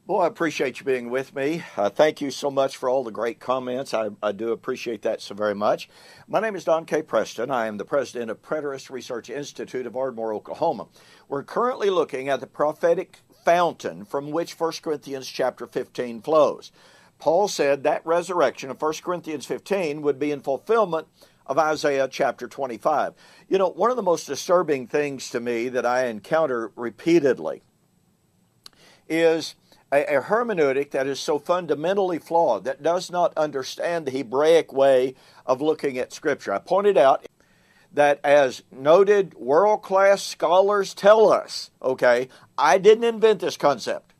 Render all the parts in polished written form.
Boy, I appreciate you being with me. Thank you so much for all the great comments. I do appreciate that so very much. My name is Don K. Preston. I am the president of Preterist Research Institute of Ardmore, Oklahoma. We're currently looking at the prophetic fountain from which 1 Corinthians chapter 15 flows. Paul said that resurrection of 1 Corinthians 15 would be in fulfillment of Isaiah chapter 25. You know, one of the most disturbing things to me that I encounter repeatedly is a hermeneutic that is so fundamentally flawed, that does not understand the Hebraic way of looking at Scripture. I pointed out that, as noted world-class scholars tell us, okay, I didn't invent this concept.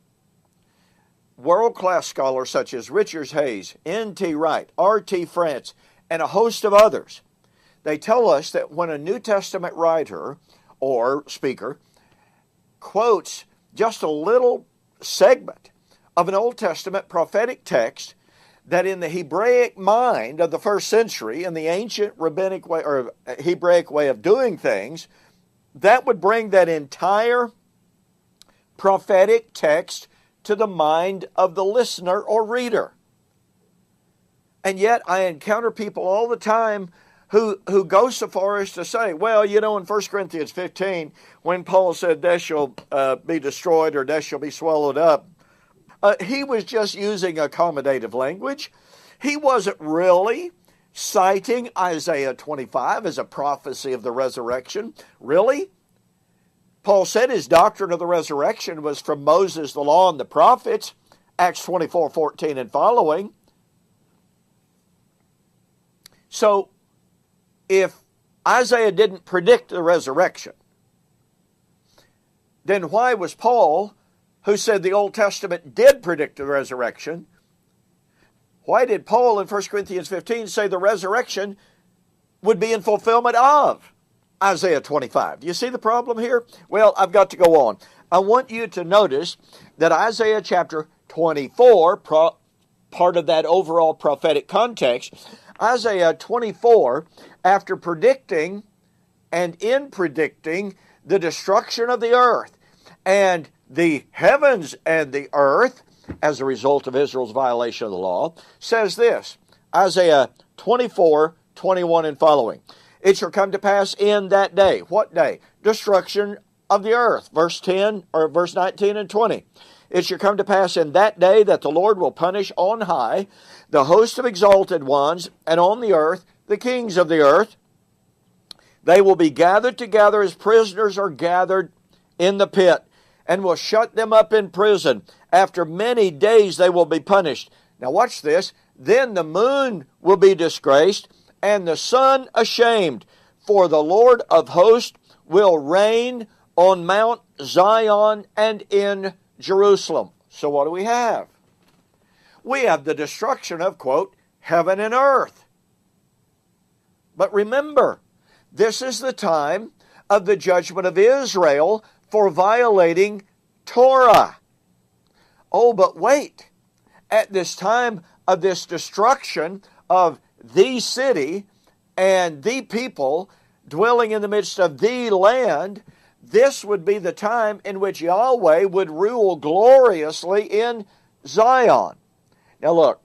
World-class scholars such as Richard Hayes, N.T. Wright, R.T. France, and a host of others, they tell us that when a New Testament writer or speaker quotes just a little segment of an Old Testament prophetic text, that in the Hebraic mind of the first century, in the ancient rabbinic way or Hebraic way of doing things, that would bring that entire prophetic text to the mind of the listener or reader. And yet I encounter people all the time who go so far as to say, well, you know, in 1 Corinthians 15, when Paul said, "Death shall be destroyed," or "death shall be swallowed up," he was just using accommodative language. He wasn't really citing Isaiah 25 as a prophecy of the resurrection. Really? Paul said his doctrine of the resurrection was from Moses, the law, and the prophets, Acts 24:14 and following. So, if Isaiah didn't predict the resurrection, then why was Paul, who said the Old Testament did predict the resurrection, why did Paul in 1 Corinthians 15 say the resurrection would be in fulfillment of Isaiah 25? Do you see the problem here? Well, I've got to go on. I want you to notice that Isaiah chapter 24, part of that overall prophetic context, Isaiah 24, after predicting and in predicting the destruction of the earth and the heavens and the earth as a result of Israel's violation of the law, says this, Isaiah 24:21 and following. "It shall come to pass in that day." What day? Destruction of the earth. Verse 10 or verse 19 and 20. "It shall come to pass in that day that the Lord will punish on high the host of exalted ones, and on the earth the kings of the earth. They will be gathered together as prisoners are gathered in the pit, and will shut them up in prison. After many days they will be punished." Now watch this. "Then the moon will be disgraced, and the sun ashamed, for the Lord of hosts will reign on Mount Zion and in Jerusalem." So what do we have? We have the destruction of, quote, heaven and earth. But remember, this is the time of the judgment of Israel for violating Torah. Oh, but wait. At this time of this destruction of the city and the people dwelling in the midst of the land, this would be the time in which Yahweh would rule gloriously in Zion. Now look,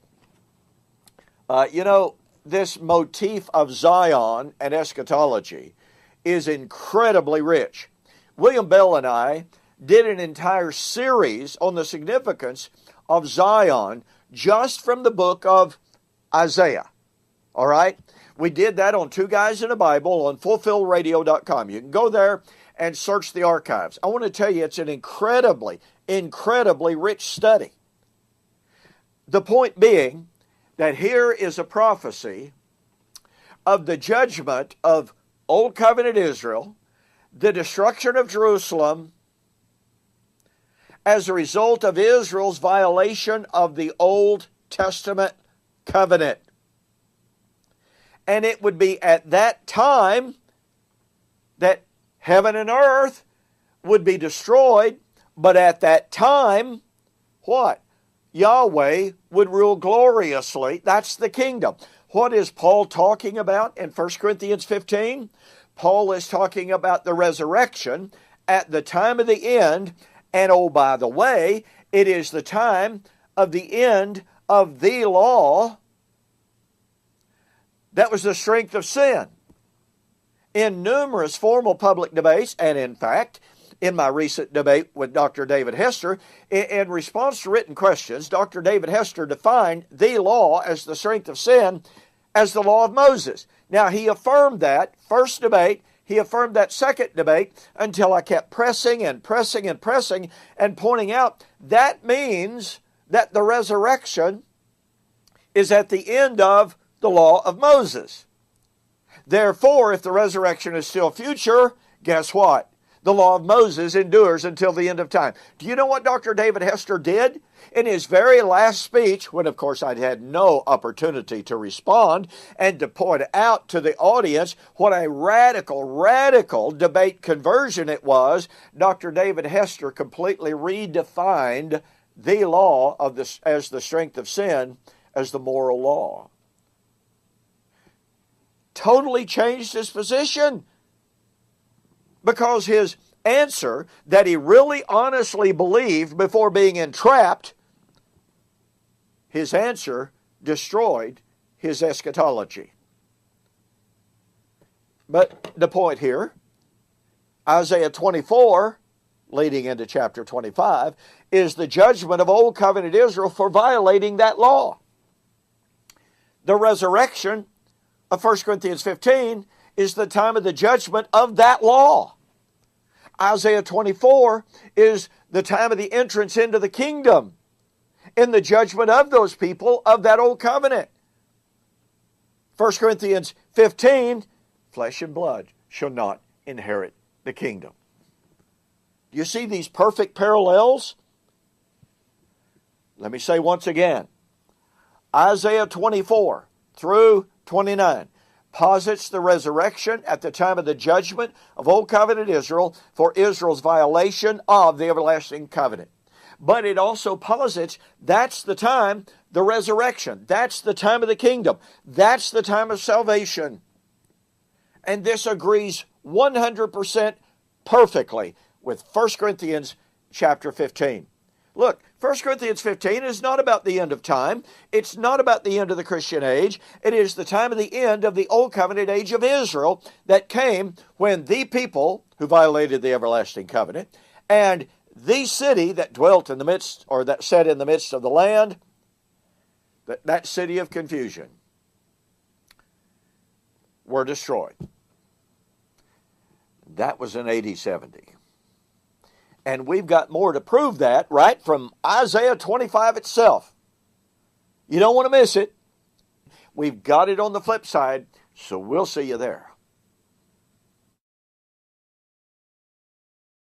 this motif of Zion and eschatology is incredibly rich. William Bell and I did an entire series on the significance of Zion just from the book of Isaiah. All right? We did that on Two Guys in a Bible on fulfillradio.com. You can go there and search the archives. I want to tell you, it's an incredibly, incredibly rich study. The point being that here is a prophecy of the judgment of Old Covenant Israel, the destruction of Jerusalem as a result of Israel's violation of the Old Testament covenant. And it would be at that time that heaven and earth would be destroyed, but at that time, what? Yahweh would rule gloriously. That's the kingdom. What is Paul talking about in 1 Corinthians 15? Paul is talking about the resurrection at the time of the end. And oh, by the way, It is the time of the end of the law. That was the strength of sin. In numerous formal public debates, and in fact, in my recent debate with Dr. David Hester, in response to written questions, Dr. David Hester defined the law as the strength of sin as the law of Moses. Now, he affirmed that first debate, he affirmed that second debate, until I kept pressing and pressing and pressing and pointing out that means that the resurrection is at the end of the law of Moses. Therefore, if the resurrection is still future, guess what? The law of Moses endures until the end of time. Do you know what Dr. David Hester did? In his very last speech, when of course I'd had no opportunity to respond and to point out to the audience what a radical debate conversion it was, Dr. David Hester completely redefined the law as the strength of sin as the moral law. Totally changed his position, because his answer that he really honestly believed before being entrapped, his answer destroyed his eschatology. But the point here, Isaiah 24, leading into chapter 25, is the judgment of Old Covenant Israel for violating that law. The resurrection of 1 Corinthians 15 is the time of the judgment of that law. Isaiah 24 is the time of the entrance into the kingdom in the judgment of those people of that old covenant. 1 Corinthians 15, flesh and blood shall not inherit the kingdom. Do you see these perfect parallels? Let me say once again, Isaiah 24 through 29 posits the resurrection at the time of the judgment of Old Covenant Israel for Israel's violation of the everlasting covenant. But it also posits that's the time, the resurrection. That's the time of the kingdom. That's the time of salvation. And this agrees 100% perfectly with 1 Corinthians chapter 15. Look, 1 Corinthians 15 is not about the end of time. It's not about the end of the Christian age. It is the time of the end of the Old Covenant age of Israel that came when the people who violated the everlasting covenant and the city that dwelt in the midst, or that sat in the midst of the land, that city of confusion, were destroyed. That was in AD 70. And we've got more to prove that, right, from Isaiah 25 itself. You don't want to miss it. We've got it on the flip side, so we'll see you there.